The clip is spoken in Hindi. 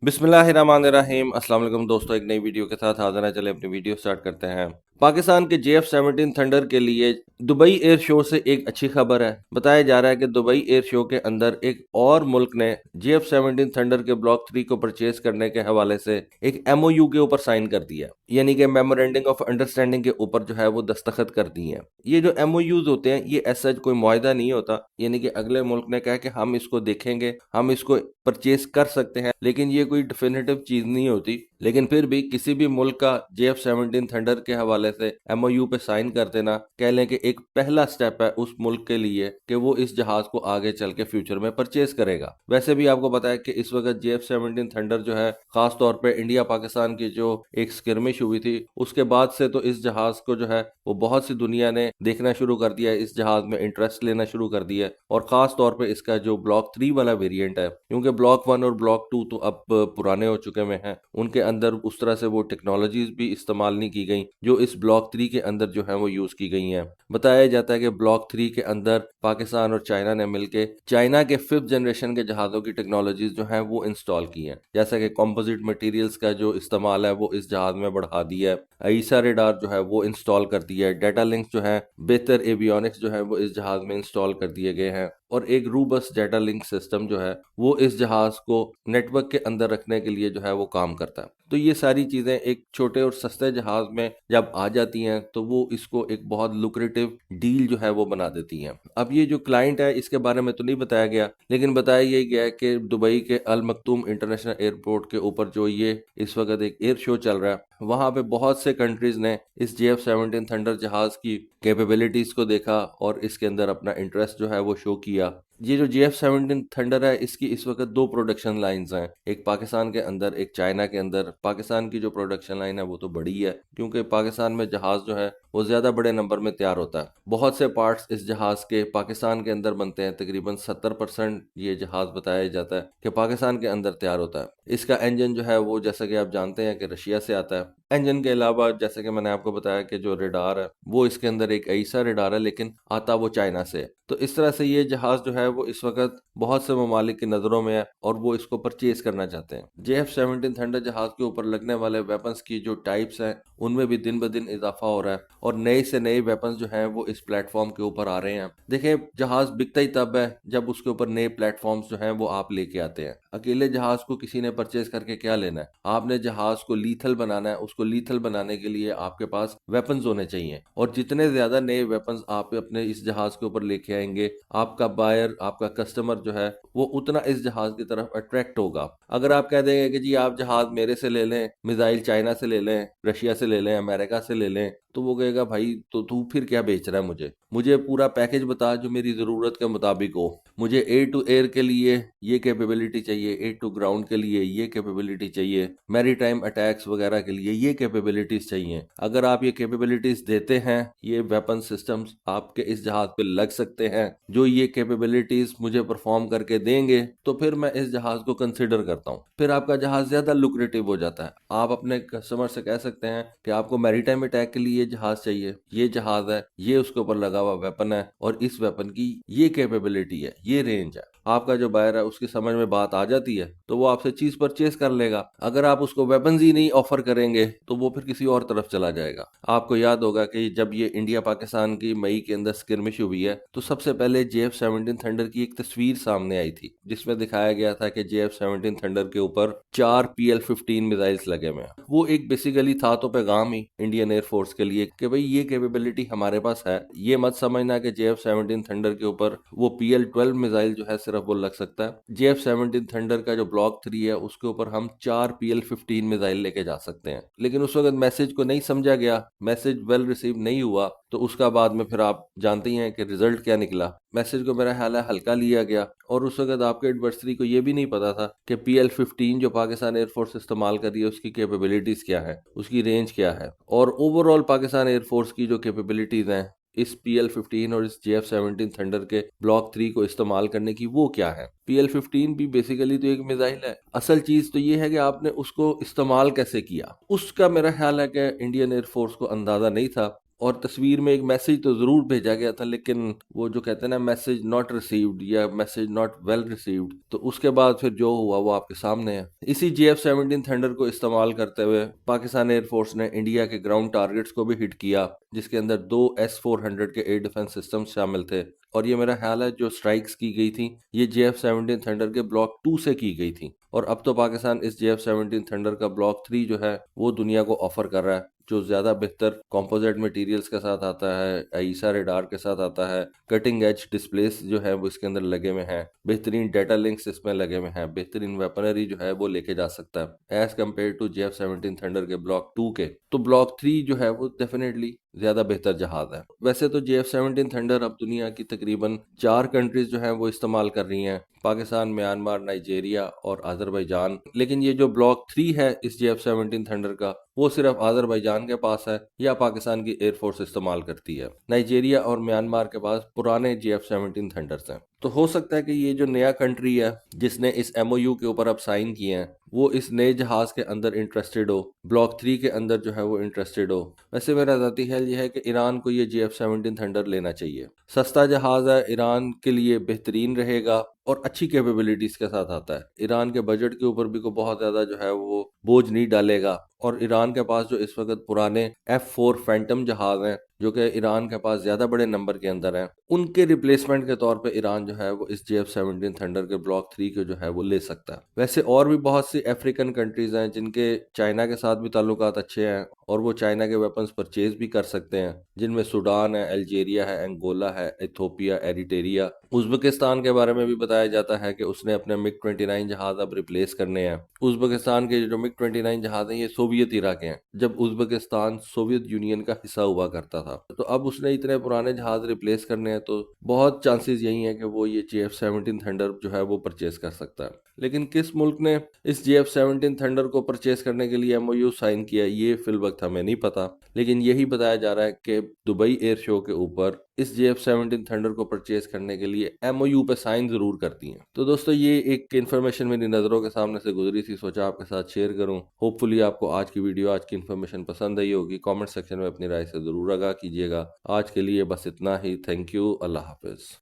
बिस्मिल्लाहिर्रहमानिर्रहीम। अस्सलाम वालेकुम दोस्तों, एक नई वीडियो के साथ हाजिर हैं। चले अपनी वीडियो स्टार्ट करते हैं। पाकिस्तान के JF-17 थंडर के लिए दुबई एयर शो से एक अच्छी खबर है। बताया जा रहा है कि दुबई एयर शो के अंदर एक और मुल्क ने JF-17 थंडर के ब्लॉक 3 को परचेज करने के हवाले से एक MOU के ऊपर साइन कर दिया, यानी कि मेमोरेंडम ऑफ अंडरस्टैंडिंग के ऊपर जो है वो दस्तखत कर दी है। ये जो MOUs होते हैं ये ऐसा कोई मुआहदा नहीं होता, यानी कि अगले मुल्क ने कहा कि हम इसको देखेंगे, हम इसको परचेज कर सकते हैं, लेकिन ये कोई डिफिनेटिव चीज नहीं होती। लेकिन फिर भी किसी भी मुल्क का JF-17 थंडर के हवाले से MOU पे साइन कर देना, कह लें कि एक पहला स्टेप है उस मुल्क के लिए कि वो इस जहाज को आगे चल के फ्यूचर में परचेज करेगा। वैसे भी आपको पता है कि इस वक्त JF-17 थंडर जो है, खास तौर पे इंडिया पाकिस्तान की जो एक स्किर्मिश हुई थी उसके बाद से तो इस जहाज को जो है वो बहुत सी दुनिया ने देखना शुरू कर दिया है, इस जहाज में इंटरेस्ट लेना शुरू कर दिया है। और खास तौर पे इसका जो ब्लॉक 3 वाला वेरिएंट है, क्योंकि ब्लॉक 1 और ब्लॉक 2 तो अब पुराने हो चुके में हैं, उनके अंदर उस तरह से वो टेक्नोलॉजीज भी इस्तेमाल नहीं की गई जो इस ब्लॉक 3 के अंदर जो है वो यूज की गई हैं। बताया जाता है कि ब्लॉक 3 के अंदर पाकिस्तान और चाइना ने मिलकर चाइना के 5th जनरेशन के जहाजों की टेक्नोलॉजीज जो है वो इंस्टॉल की हैं, जैसा कि कॉम्पोजिट मटेरियल्स का जो इस्तेमाल है वो इस जहाज में बढ़ा दिया है, ईसा रेडार जो है वो इंस्टॉल कर दिया है, डाटा लिंक्स जो है, बेहतर एवियोनिक्स जो है वो इस जहाज में इंस्टॉल कर दिए गए हैं, और एक रूबस डाटा लिंक सिस्टम जो है वो इस जहाज को नेटवर्क के अंदर रखने के लिए जो है वो काम करता है। तो ये सारी चीजें एक छोटे और सस्ते जहाज में जब आ जाती हैं तो वो इसको एक बहुत लुक्रेटिव डील जो है वो बना देती हैं। अब ये जो क्लाइंट है इसके बारे में तो नहीं बताया गया, लेकिन बताया यही गया है कि दुबई के अल मखतूम इंटरनेशनल एयरपोर्ट के ऊपर जो ये इस वक्त एक एयर शो चल रहा है, वहां पे बहुत से कंट्रीज ने इस JF-17 थंडर जहाज की कैपेबिलिटीज को देखा और इसके अंदर अपना इंटरेस्ट जो है वो शो किया। ये जो JF-17 थंडर है इसकी इस वक्त 2 प्रोडक्शन लाइंस हैं, एक पाकिस्तान के अंदर, एक चाइना के अंदर। पाकिस्तान की जो प्रोडक्शन लाइन है वो तो बड़ी है, क्योंकि पाकिस्तान में जहाज जो है वो ज्यादा बड़े नंबर में तैयार होता है। बहुत से पार्ट्स इस जहाज के पाकिस्तान के अंदर बनते हैं, तकरीबन 70% ये जहाज बताया जाता है कि पाकिस्तान के अंदर तैयार होता है। इसका इंजन जो है वो जैसा कि आप जानते हैं कि रशिया से आता है। इंजन के अलावा जैसे कि मैंने आपको बताया कि जो रेडार है वो इसके अंदर एक ऐसा रेडार है, लेकिन आता वो चाइना से है। तो इस तरह से ये जहाज जो है वो इस वक्त बहुत से ममालिक की नज़रों में है और वो इसको परचेज करना चाहते हैं। JF-17 थंडर जहाज के ऊपर लगने वाले वेपन्स की जो टाइप्स हैं उनमें भी दिन ब दिन इजाफा हो रहा है और नए से नए वेपन्स जो हैं वो इस प्लेटफॉर्म के ऊपर आ रहे हैं। देखें, जहाज बिकता ही तब है जब उसके ऊपर नए प्लेटफॉर्म्स जो हैं वो आप लेके आते हैं। अकेले जहाज को किसी ने परचेज करके क्या लेना है? आपने जहाज को लीथल बनाना है, उसको लीथल बनाने के लिए आपके पास वेपन्स होने चाहिए, और जितने ज्यादा नए वेपन्स आप अपने इस जहाज के ऊपर लेके आएंगे, आपका बायर, आपका कस्टमर जो है वो उतना इस जहाज की तरफ अट्रैक्ट होगा। अगर आप कह देंगे कि जी आप जहाज मेरे से ले लें, मिसाइल चाइना से ले लें, रशिया से ले लें, अमेरिका से ले लें, तो वो कहेगा भाई तो तू फिर क्या बेच रहा है मुझे? मुझे पूरा पैकेज बता जो मेरी जरूरत के मुताबिक हो। मुझे एयर टू एयर के लिए ये कैपेबिलिटी चाहिए, एयर टू ग्राउंड के लिए ये कैपेबिलिटी चाहिए, मैरी टाइम अटैक्स वगैरह के लिए ये कैपेबिलिटीज चाहिए। अगर आप ये कैपेबिलिटीज देते हैं, ये वेपन सिस्टम्स आपके इस जहाज पे लग सकते हैं, जो ये कैपेबिलिटीज मुझे परफॉर्म करके देंगे, तो फिर मैं इस जहाज को कंसिडर करता हूँ। फिर आपका जहाज ज्यादा लुक्रेटिव हो जाता है। आप अपने कस्टमर से कह सकते हैं कि आपको मैरीटाइम अटैक के लिए जहाज चाहिए, ये जहाज है, ये उसके ऊपर लगा हुआ वेपन है और इस वेपन की ये कैपेबिलिटी है, ये रेंज है। आपका जो बायर है उसकी समझ में बात आ जाती है तो वो आपसे चीज परचेज कर लेगा। अगर आप उसको वेपन्स ही नहीं ऑफर करेंगे तो वो फिर किसी और तरफ चला जाएगा। आपको याद होगा कि जब ये इंडिया पाकिस्तान की मई के अंदर स्किर्मिश हुई है तो सबसे पहले JF-17 थंडर की एक तस्वीर सामने आई थी, जिसमें दिखाया गया था कि JF-17 थंडर के ऊपर 4 PL-15 मिसाइल्स लगे हुए हैं। वो एक बेसिकली था तो पैगाम ही इंडियन एयरफोर्स के लिए कि भाई ये कैपेबिलिटी हमारे पास है। ये मत समझना कि JF-17 थंडर के ऊपर वो PL-12 मिसाइल जो है सिर्फ वो लग सकता है। JF-17 थंडर का जो ब्लॉक 3 है उसके ऊपर हम 4 PL-15 मिसाइल लेके जा सकते हैं। लेकिन उस वक्त मैसेज को नहीं समझा गया, मैसेज वेल रिसीव नहीं हुआ, तो उसका बाद में फिर आप जानते ही हैं कि रिजल्ट क्या निकला। मैसेज को मेरा ख्याल है हल्का लिया गया और उस वक्त आपके एडवर्सरी को ये भी नहीं पता था कि PL-15 जो पाकिस्तान एयरफोर्स इस्तेमाल कर रही है उसकी कैपेबिलिटीज क्या है, उसकी रेंज क्या है, और ओवरऑल पाकिस्तान एयरफोर्स की जो कैपेबिलिटीज हैं इस PL-15 और इस JF-17 थंडर के ब्लॉक 3 को इस्तेमाल करने की वो क्या है। PL-15 भी बेसिकली तो एक मिसाइल है, असल चीज तो ये है कि आपने उसको इस्तेमाल कैसे किया, उसका मेरा ख्याल है कि इंडियन एयरफोर्स को अंदाजा नहीं था। और तस्वीर में एक मैसेज तो ज़रूर भेजा गया था, लेकिन वो जो कहते हैं ना, मैसेज नॉट रिसीव्ड या मैसेज नॉट वेल रिसीव्ड, तो उसके बाद फिर जो हुआ वो आपके सामने है। इसी JF-17 थंडर को इस्तेमाल करते हुए पाकिस्तान एयरफोर्स ने इंडिया के ग्राउंड टारगेट्स को भी हिट किया, जिसके अंदर 2 S-400 के एयर डिफेंस सिस्टम शामिल थे। और ये मेरा ख्याल है जो स्ट्राइक्स की गई थी ये JF-17 थंडर के ब्लॉक 2 से की गई थी। और अब तो पाकिस्तान इस JF-17 थंडर का ब्लॉक 3 जो है वो दुनिया को ऑफर कर रहा है, जो ज़्यादा बेहतर कंपोजिट मटेरियल्स के साथ आता है, AESA रेडार के साथ आता है, कटिंग एज डिस्प्लेस जो है वो इसके अंदर लगे हुए हैं, बेहतरीन डाटा लिंक्स इसमें लगे हुए हैं, बेहतरीन वेपनरी जो है वो लेके जा सकता है as compare to JF-17 thunder के ब्लॉक 2 के। तो ब्लॉक 3 जो है वो डेफिनेटली ज़्यादा बेहतर जहाज है। वैसे तो JF-17 थंडर अब दुनिया की तकरीबन 4 कंट्रीज जो हैं वो इस्तेमाल कर रही हैं, पाकिस्तान, म्यांमार, नाइजीरिया और अजरबैजान। लेकिन ये जो ब्लॉक 3 है इस JF-17 थंडर का, वो सिर्फ अजरबैजान के पास है या पाकिस्तान की एयरफोर्स इस्तेमाल करती है। नाइजीरिया और म्यांमार के पास पुराने JF-17 थंडर्स हैं। तो हो सकता है कि ये जो नया कंट्री है जिसने इस MOU के ऊपर अब साइन किए हैं, वो इस नए जहाज के अंदर इंटरेस्टेड हो, ब्लॉक 3 के अंदर जो है वो इंटरेस्टेड हो। वैसे मेरा ज़ाती ख्याल ये है कि ईरान को ये JF-17 थंडर लेना चाहिए। सस्ता जहाज है, ईरान के लिए बेहतरीन रहेगा और अच्छी कैपेबिलिटीज के साथ आता है। ईरान के बजट के ऊपर भी को बहुत ज्यादा जो है वो बोझ नहीं डालेगा। और ईरान के पास जो इस वक्त पुराने F4 फैंटम जहाज हैं, जो कि ईरान के पास ज्यादा बड़े नंबर के अंदर हैं, उनके रिप्लेसमेंट के तौर पे ईरान जो है वो इस JF-17 थंडर के ब्लॉक 3 को जो है वो ले सकता है। वैसे और भी बहुत सी अफ्रीकन कंट्रीज हैं जिनके चाइना के साथ भी ताल्लुकात अच्छे हैं और वो चाइना के वेपन्स परचेज भी कर सकते हैं, जिनमें सूडान है, अल्जीरिया है, अंगोला है, इथोपिया, एरिटेरिया। उज्बेकिस्तान के बारे में भी बताया जाता है कि उसने अपने MiG-29 जहाज अब रिप्लेस करने हैं। उज्बेकिस्तान के जो MiG-29 जहाज हैं ये सोवियत इरा के हैं, जब उज्बेकिस्तान सोवियत यूनियन का हिस्सा हुआ करता था। तो अब उसने इतने पुराने जहाज रिप्लेस करने हैं, तो बहुत चांसेस यही हैं कि वो ये JF-17 थंडर जो है वो परचेज कर सकता है। लेकिन किस मुल्क ने इस JF-17 थंडर को परचेज करने के लिए MOU साइन किया, ये फिल वक्त हमें नहीं पता। लेकिन यही बताया जा रहा है कि दुबई एयर शो के ऊपर इस JF-17 थंडर को परचेज करने के लिए MOU पे साइन जरूर करती हैं। तो दोस्तों ये एक इन्फॉर्मेशन मेरी नज़रों के सामने से गुजरी थी, सोचा आपके साथ शेयर करूं। होपफुली आपको आज की वीडियो, आज की इन्फॉर्मेशन पसंद आई होगी। कमेंट सेक्शन में अपनी राय से जरूर आगाह कीजिएगा। आज के लिए बस इतना ही। Thank you. Allah Hafiz.